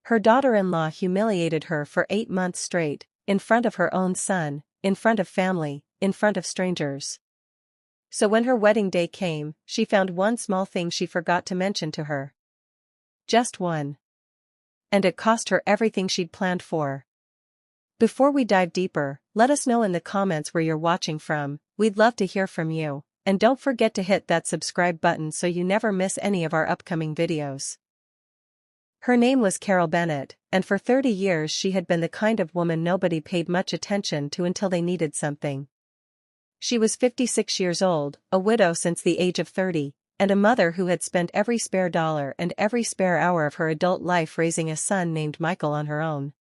Her daughter-in-law humiliated her for 8 months straight, in front of her own son, in front of family, in front of strangers. So when her wedding day came, she found one small thing she forgot to mention to her. Just one. And it cost her everything she'd planned for. Before we dive deeper, let us know in the comments where you're watching from. We'd love to hear from you, and don't forget to hit that subscribe button so you never miss any of our upcoming videos. Her name was Carol Bennett, and for 30 years she had been the kind of woman nobody paid much attention to until they needed something. She was 56 years old, a widow since the age of 30, and a mother who had spent every spare dollar and every spare hour of her adult life raising a son named Michael on her own.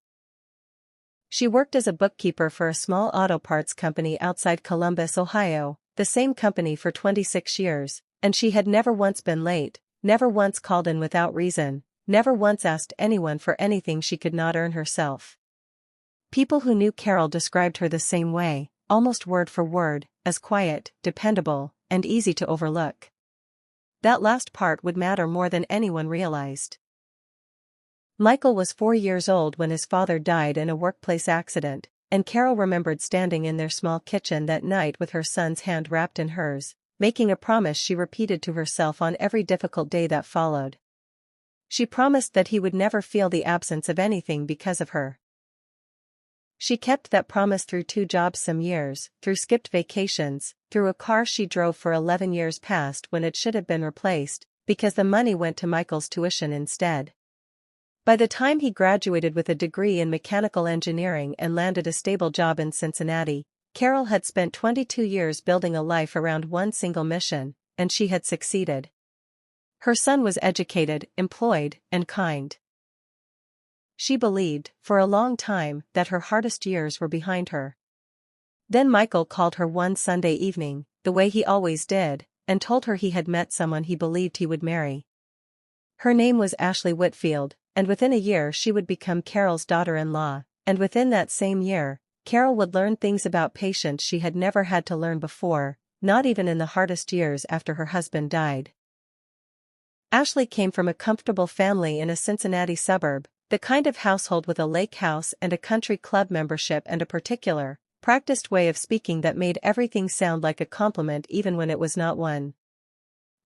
She worked as a bookkeeper for a small auto parts company outside Columbus, Ohio, the same company for 26 years, and she had never once been late, never once called in without reason, never once asked anyone for anything she could not earn herself. People who knew Carol described her the same way, almost word for word, as quiet, dependable, and easy to overlook. That last part would matter more than anyone realized. Michael was 4 years old when his father died in a workplace accident, and Carol remembered standing in their small kitchen that night with her son's hand wrapped in hers, making a promise she repeated to herself on every difficult day that followed. She promised that he would never feel the absence of anything because of her. She kept that promise through 2 jobs some years, through skipped vacations, through a car she drove for 11 years past when it should have been replaced, because the money went to Michael's tuition instead. By the time he graduated with a degree in mechanical engineering and landed a stable job in Cincinnati, Carol had spent 22 years building a life around one single mission, and she had succeeded. Her son was educated, employed, and kind. She believed, for a long time, that her hardest years were behind her. Then Michael called her one Sunday evening, the way he always did, and told her he had met someone he believed he would marry. Her name was Ashley Whitfield, and within a year she would become Carol's daughter-in-law, and within that same year, Carol would learn things about patience she had never had to learn before, not even in the hardest years after her husband died. Ashley came from a comfortable family in a Cincinnati suburb, the kind of household with a lake house and a country club membership and a particular, practiced way of speaking that made everything sound like a compliment even when it was not one.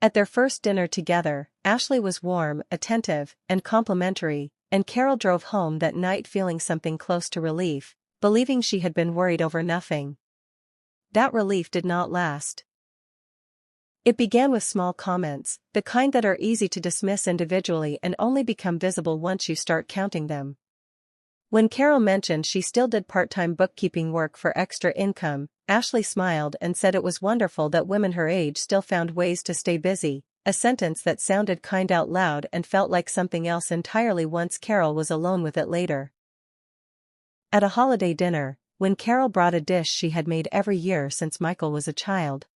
At their first dinner together, Ashley was warm, attentive, and complimentary, and Carol drove home that night feeling something close to relief, believing she had been worried over nothing. That relief did not last. It began with small comments, the kind that are easy to dismiss individually and only become visible once you start counting them. When Carol mentioned she still did part-time bookkeeping work for extra income, Ashley smiled and said it was wonderful that women her age still found ways to stay busy, a sentence that sounded kind out loud and felt like something else entirely once Carol was alone with it later. At a holiday dinner, when Carol brought a dish she had made every year since Michael was a child,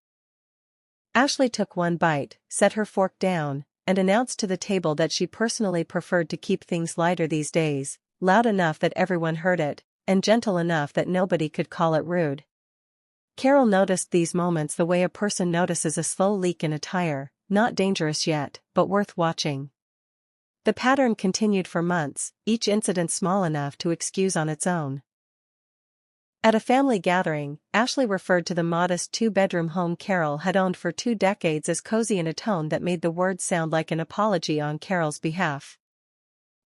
Ashley took one bite, set her fork down, and announced to the table that she personally preferred to keep things lighter these days, loud enough that everyone heard it, and gentle enough that nobody could call it rude. Carol noticed these moments the way a person notices a slow leak in a tire, not dangerous yet, but worth watching. The pattern continued for months, each incident small enough to excuse on its own. At a family gathering, Ashley referred to the modest 2-bedroom home Carol had owned for 2 decades as cozy in a tone that made the words sound like an apology on Carol's behalf.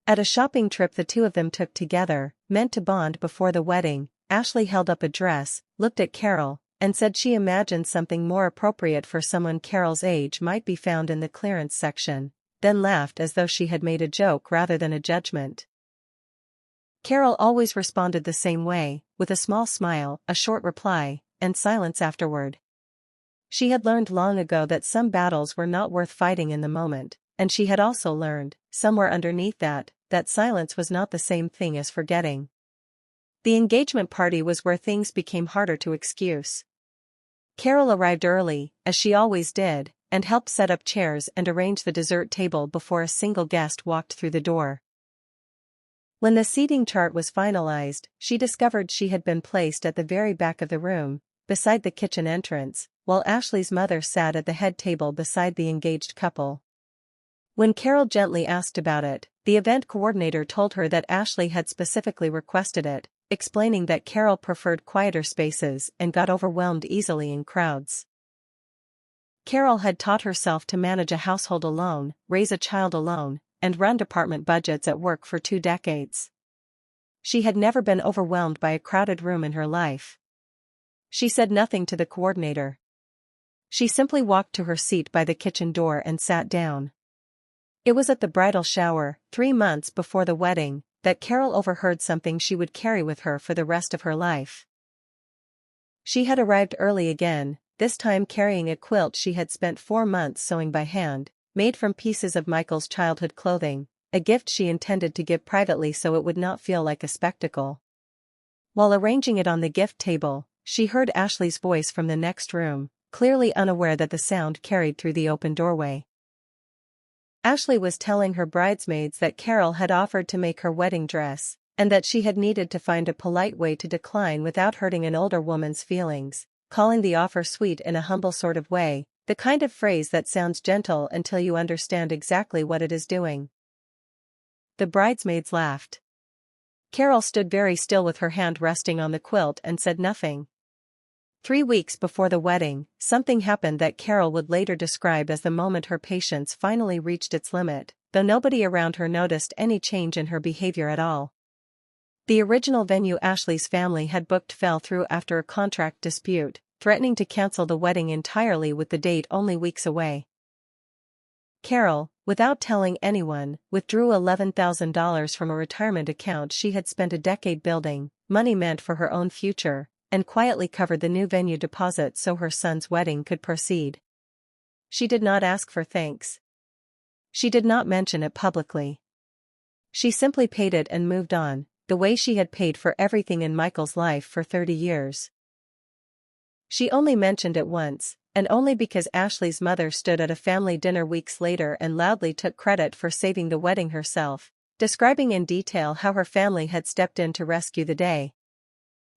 At a shopping trip the two of them took together, meant to bond before the wedding, Ashley held up a dress, looked at Carol, and said she imagined something more appropriate for someone Carol's age might be found in the clearance section, then laughed as though she had made a joke rather than a judgment. Carol always responded the same way, with a small smile, a short reply, and silence afterward. She had learned long ago that some battles were not worth fighting in the moment, and she had also learned, somewhere underneath that silence was not the same thing as forgetting. The engagement party was where things became harder to excuse. Carol arrived early, as she always did, and helped set up chairs and arrange the dessert table before a single guest walked through the door. When the seating chart was finalized, she discovered she had been placed at the very back of the room, beside the kitchen entrance, while Ashley's mother sat at the head table beside the engaged couple. When Carol gently asked about it, the event coordinator told her that Ashley had specifically requested it, explaining that Carol preferred quieter spaces and got overwhelmed easily in crowds. Carol had taught herself to manage a household alone, raise a child alone, and run department budgets at work for 2 decades. She had never been overwhelmed by a crowded room in her life. She said nothing to the coordinator. She simply walked to her seat by the kitchen door and sat down. It was at the bridal shower, 3 months before the wedding, that Carol overheard something she would carry with her for the rest of her life. She had arrived early again, this time carrying a quilt she had spent 4 months sewing by hand, made from pieces of Michael's childhood clothing, a gift she intended to give privately so it would not feel like a spectacle. While arranging it on the gift table, she heard Ashley's voice from the next room, clearly unaware that the sound carried through the open doorway. Ashley was telling her bridesmaids that Carol had offered to make her wedding dress, and that she had needed to find a polite way to decline without hurting an older woman's feelings, calling the offer sweet in a humble sort of way, the kind of phrase that sounds gentle until you understand exactly what it is doing. The bridesmaids laughed. Carol stood very still with her hand resting on the quilt and said nothing. 3 weeks before the wedding, something happened that Carol would later describe as the moment her patience finally reached its limit, though nobody around her noticed any change in her behavior at all. The original venue Ashley's family had booked fell through after a contract dispute, threatening to cancel the wedding entirely with the date only weeks away. Carol, without telling anyone, withdrew $11,000 from a retirement account she had spent a decade building, money meant for her own future, and quietly covered the new venue deposit so her son's wedding could proceed. She did not ask for thanks. She did not mention it publicly. She simply paid it and moved on, the way she had paid for everything in Michael's life for 30 years. She only mentioned it once, and only because Ashley's mother stood at a family dinner weeks later and loudly took credit for saving the wedding herself, describing in detail how her family had stepped in to rescue the day.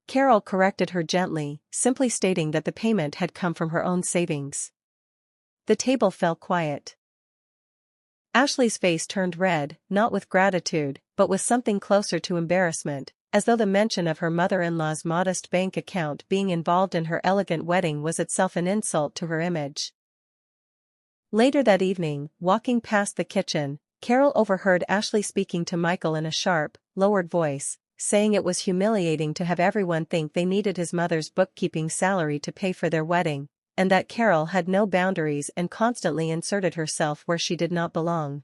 Carol corrected her gently, simply stating that the payment had come from her own savings. The table fell quiet. Ashley's face turned red, not with gratitude, but with something closer to embarrassment, as though the mention of her mother-in-law's modest bank account being involved in her elegant wedding was itself an insult to her image. Later that evening, walking past the kitchen, Carol overheard Ashley speaking to Michael in a sharp, lowered voice, saying it was humiliating to have everyone think they needed his mother's bookkeeping salary to pay for their wedding, and that Carol had no boundaries and constantly inserted herself where she did not belong.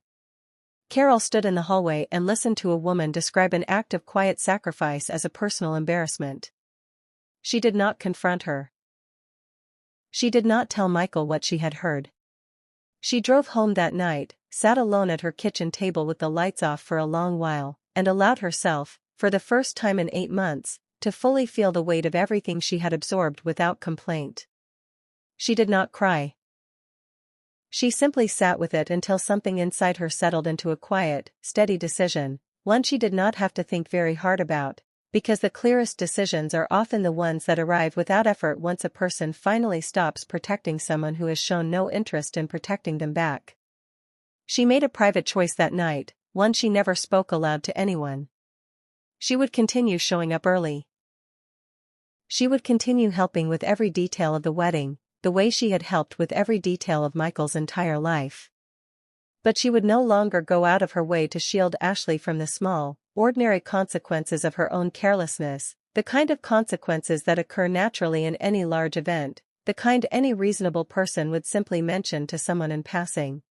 Carol stood in the hallway and listened to a woman describe an act of quiet sacrifice as a personal embarrassment. She did not confront her. She did not tell Michael what she had heard. She drove home that night, sat alone at her kitchen table with the lights off for a long while, and allowed herself, for the first time in 8 months, to fully feel the weight of everything she had absorbed without complaint. She did not cry. She simply sat with it until something inside her settled into a quiet, steady decision, one she did not have to think very hard about, because the clearest decisions are often the ones that arrive without effort once a person finally stops protecting someone who has shown no interest in protecting them back. She made a private choice that night, one she never spoke aloud to anyone. She would continue showing up early. She would continue helping with every detail of the wedding, the way she had helped with every detail of Michael's entire life. But she would no longer go out of her way to shield Ashley from the small, ordinary consequences of her own carelessness, the kind of consequences that occur naturally in any large event, the kind any reasonable person would simply mention to someone in passing.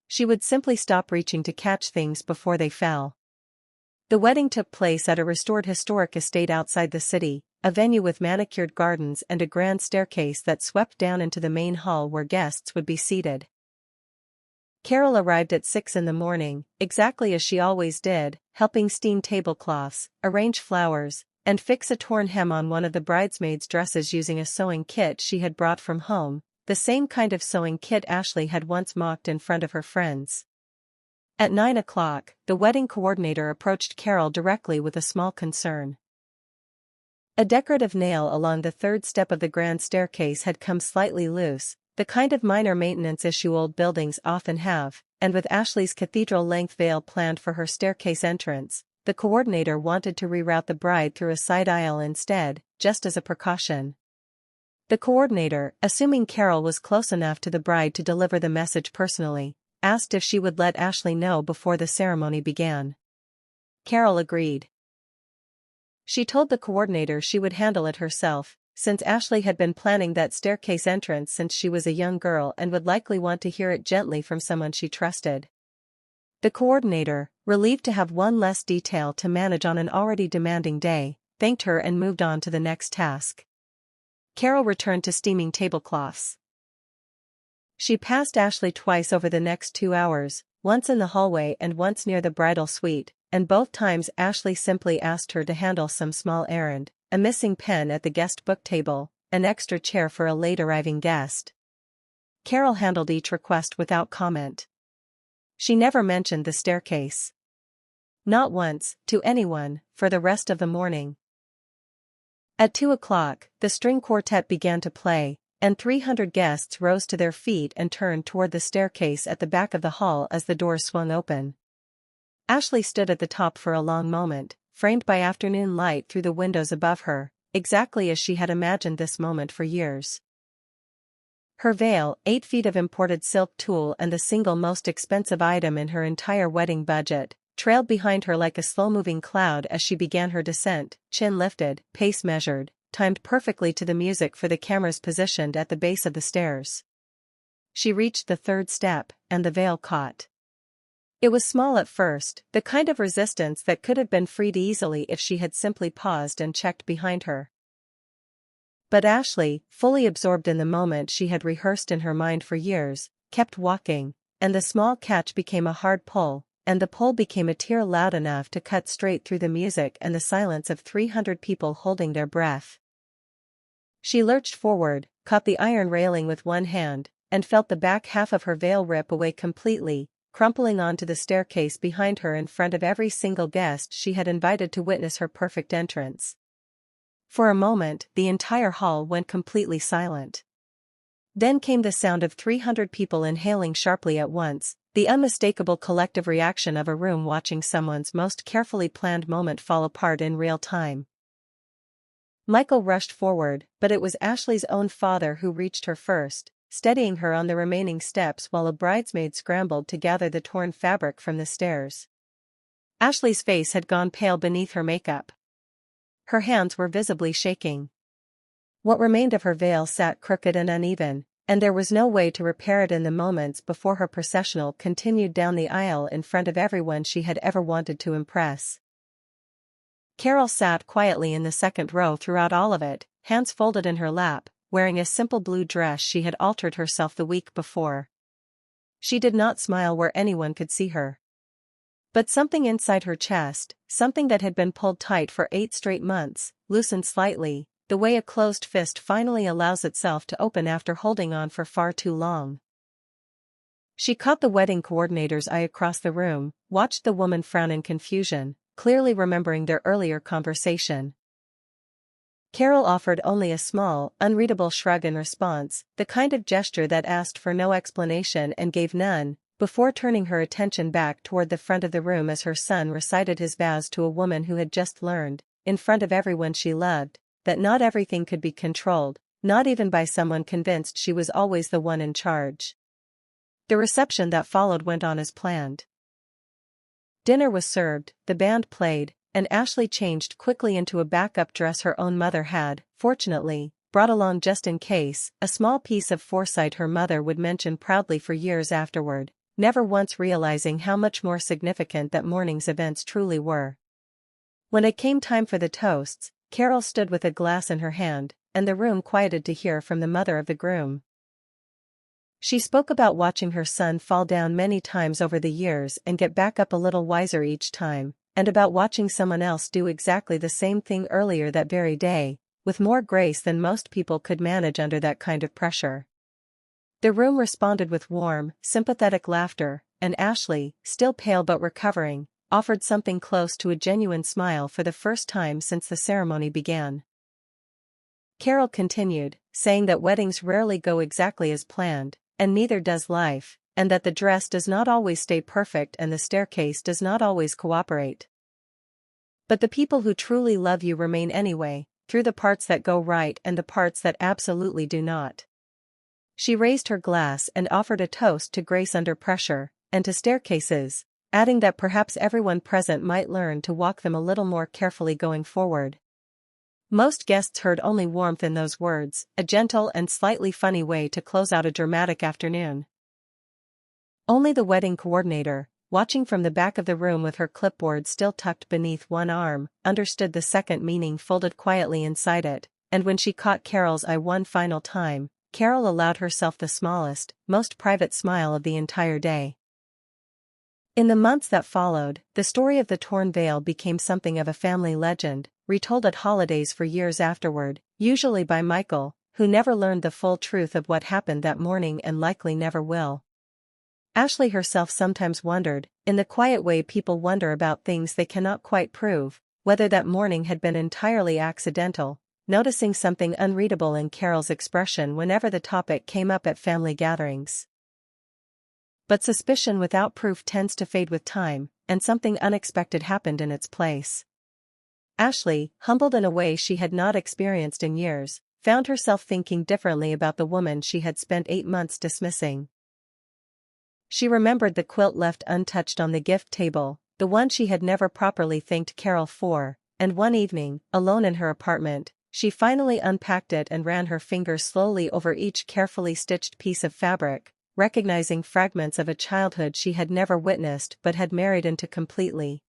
She would simply stop reaching to catch things before they fell. The wedding took place at a restored historic estate outside the city, a venue with manicured gardens and a grand staircase that swept down into the main hall where guests would be seated. Carol arrived at 6 in the morning, exactly as she always did, helping steam tablecloths, arrange flowers, and fix a torn hem on one of the bridesmaids' dresses using a sewing kit she had brought from home, the same kind of sewing kit Ashley had once mocked in front of her friends. At 9 o'clock, the wedding coordinator approached Carol directly with a small concern. A decorative nail along the 3rd step of the grand staircase had come slightly loose, the kind of minor maintenance issue old buildings often have, and with Ashley's cathedral-length veil planned for her staircase entrance, the coordinator wanted to reroute the bride through a side aisle instead, just as a precaution. The coordinator, assuming Carol was close enough to the bride to deliver the message personally, asked if she would let Ashley know before the ceremony began. Carol agreed. She told the coordinator she would handle it herself, since Ashley had been planning that staircase entrance since she was a young girl and would likely want to hear it gently from someone she trusted. The coordinator, relieved to have one less detail to manage on an already demanding day, thanked her and moved on to the next task. Carol returned to steaming tablecloths. She passed Ashley twice over the next 2 hours, once in the hallway and once near the bridal suite, and both times Ashley simply asked her to handle some small errand, a missing pen at the guest book table, an extra chair for a late-arriving guest. Carol handled each request without comment. She never mentioned the staircase. Not once, to anyone, for the rest of the morning. At 2 o'clock, the string quartet began to play, and 300 guests rose to their feet and turned toward the staircase at the back of the hall as the doors swung open. Ashley stood at the top for a long moment, framed by afternoon light through the windows above her, exactly as she had imagined this moment for years. Her veil, 8 feet of imported silk tulle and the single most expensive item in her entire wedding budget, trailed behind her like a slow-moving cloud as she began her descent, chin lifted, pace measured, timed perfectly to the music for the cameras positioned at the base of the stairs. She reached the 3rd step, and the veil caught. It was small at first, the kind of resistance that could have been freed easily if she had simply paused and checked behind her. But Ashley, fully absorbed in the moment she had rehearsed in her mind for years, kept walking, and the small catch became a hard pull, and the pull became a tear loud enough to cut straight through the music and the silence of 300 people holding their breath. She lurched forward, caught the iron railing with one hand, and felt the back half of her veil rip away completely, crumpling onto the staircase behind her in front of every single guest she had invited to witness her perfect entrance. For a moment, the entire hall went completely silent. Then came the sound of 300 people inhaling sharply at once, the unmistakable collective reaction of a room watching someone's most carefully planned moment fall apart in real time. Michael rushed forward, but it was Ashley's own father who reached her first, steadying her on the remaining steps while a bridesmaid scrambled to gather the torn fabric from the stairs. Ashley's face had gone pale beneath her makeup. Her hands were visibly shaking. What remained of her veil sat crooked and uneven, and there was no way to repair it in the moments before her processional continued down the aisle in front of everyone she had ever wanted to impress. Carol sat quietly in the 2nd row throughout all of it, hands folded in her lap, wearing a simple blue dress she had altered herself the week before. She did not smile where anyone could see her. But something inside her chest, something that had been pulled tight for 8 straight months, loosened slightly, the way a closed fist finally allows itself to open after holding on for far too long. She caught the wedding coordinator's eye across the room, watched the woman frown in confusion, clearly remembering their earlier conversation. Carol offered only a small, unreadable shrug in response, the kind of gesture that asked for no explanation and gave none, before turning her attention back toward the front of the room as her son recited his vows to a woman who had just learned, in front of everyone she loved, that not everything could be controlled, not even by someone convinced she was always the one in charge. The reception that followed went on as planned. Dinner was served, the band played, and Ashley changed quickly into a backup dress her own mother had, fortunately, brought along just in case, a small piece of foresight her mother would mention proudly for years afterward, never once realizing how much more significant that morning's events truly were. When it came time for the toasts, Carol stood with a glass in her hand, and the room quieted to hear from the mother of the groom. She spoke about watching her son fall down many times over the years and get back up a little wiser each time, and about watching someone else do exactly the same thing earlier that very day, with more grace than most people could manage under that kind of pressure. The room responded with warm, sympathetic laughter, and Ashley, still pale but recovering, offered something close to a genuine smile for the first time since the ceremony began. Carol continued, saying that weddings rarely go exactly as planned, and neither does life, and that the dress does not always stay perfect and the staircase does not always cooperate. But the people who truly love you remain anyway, through the parts that go right and the parts that absolutely do not. She raised her glass and offered a toast to grace under pressure, and to staircases, adding that perhaps everyone present might learn to walk them a little more carefully going forward. Most guests heard only warmth in those words, a gentle and slightly funny way to close out a dramatic afternoon. Only the wedding coordinator, watching from the back of the room with her clipboard still tucked beneath one arm, understood the second meaning folded quietly inside it, and when she caught Carol's eye one final time, Carol allowed herself the smallest, most private smile of the entire day. In the months that followed, the story of the torn veil became something of a family legend, retold at holidays for years afterward, usually by Michael, who never learned the full truth of what happened that morning and likely never will. Ashley herself sometimes wondered, in the quiet way people wonder about things they cannot quite prove, whether that morning had been entirely accidental, noticing something unreadable in Carol's expression whenever the topic came up at family gatherings. But suspicion without proof tends to fade with time, and something unexpected happened in its place. Ashley, humbled in a way she had not experienced in years, found herself thinking differently about the woman she had spent 8 months dismissing. She remembered the quilt left untouched on the gift table, the one she had never properly thanked Carol for, and one evening, alone in her apartment, she finally unpacked it and ran her fingers slowly over each carefully stitched piece of fabric, recognizing fragments of a childhood she had never witnessed but had married into completely.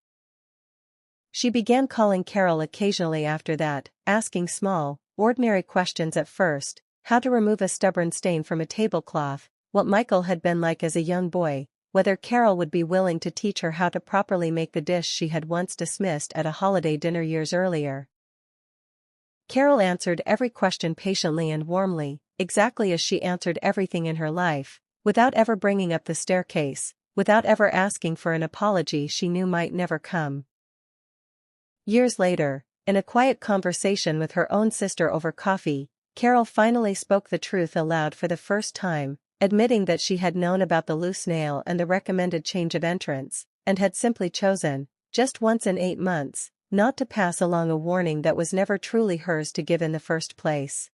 She began calling Carol occasionally after that, asking small, ordinary questions at first: how to remove a stubborn stain from a tablecloth, what Michael had been like as a young boy, whether Carol would be willing to teach her how to properly make the dish she had once dismissed at a holiday dinner years earlier. Carol answered every question patiently and warmly, exactly as she answered everything in her life, without ever bringing up the staircase, without ever asking for an apology she knew might never come. Years later, in a quiet conversation with her own sister over coffee, Carol finally spoke the truth aloud for the first time, admitting that she had known about the loose nail and the recommended change of entrance, and had simply chosen, just once in 8 months, not to pass along a warning that was never truly hers to give in the first place.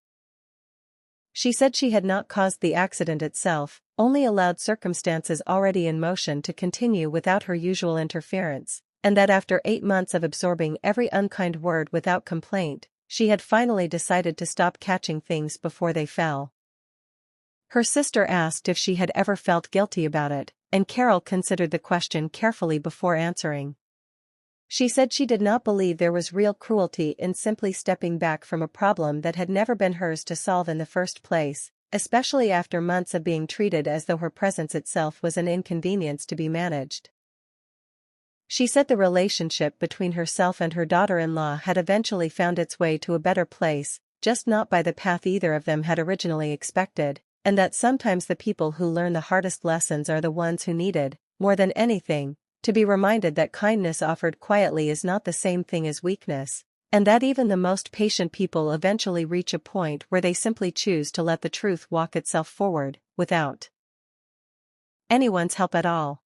She said she had not caused the accident itself, only allowed circumstances already in motion to continue without her usual interference, and that after 8 months of absorbing every unkind word without complaint, she had finally decided to stop catching things before they fell. Her sister asked if she had ever felt guilty about it, and Carol considered the question carefully before answering. She said she did not believe there was real cruelty in simply stepping back from a problem that had never been hers to solve in the first place, especially after months of being treated as though her presence itself was an inconvenience to be managed. She said the relationship between herself and her daughter-in-law had eventually found its way to a better place, just not by the path either of them had originally expected, and that sometimes the people who learn the hardest lessons are the ones who needed, more than anything, to be reminded that kindness offered quietly is not the same thing as weakness, and that even the most patient people eventually reach a point where they simply choose to let the truth walk itself forward, without anyone's help at all.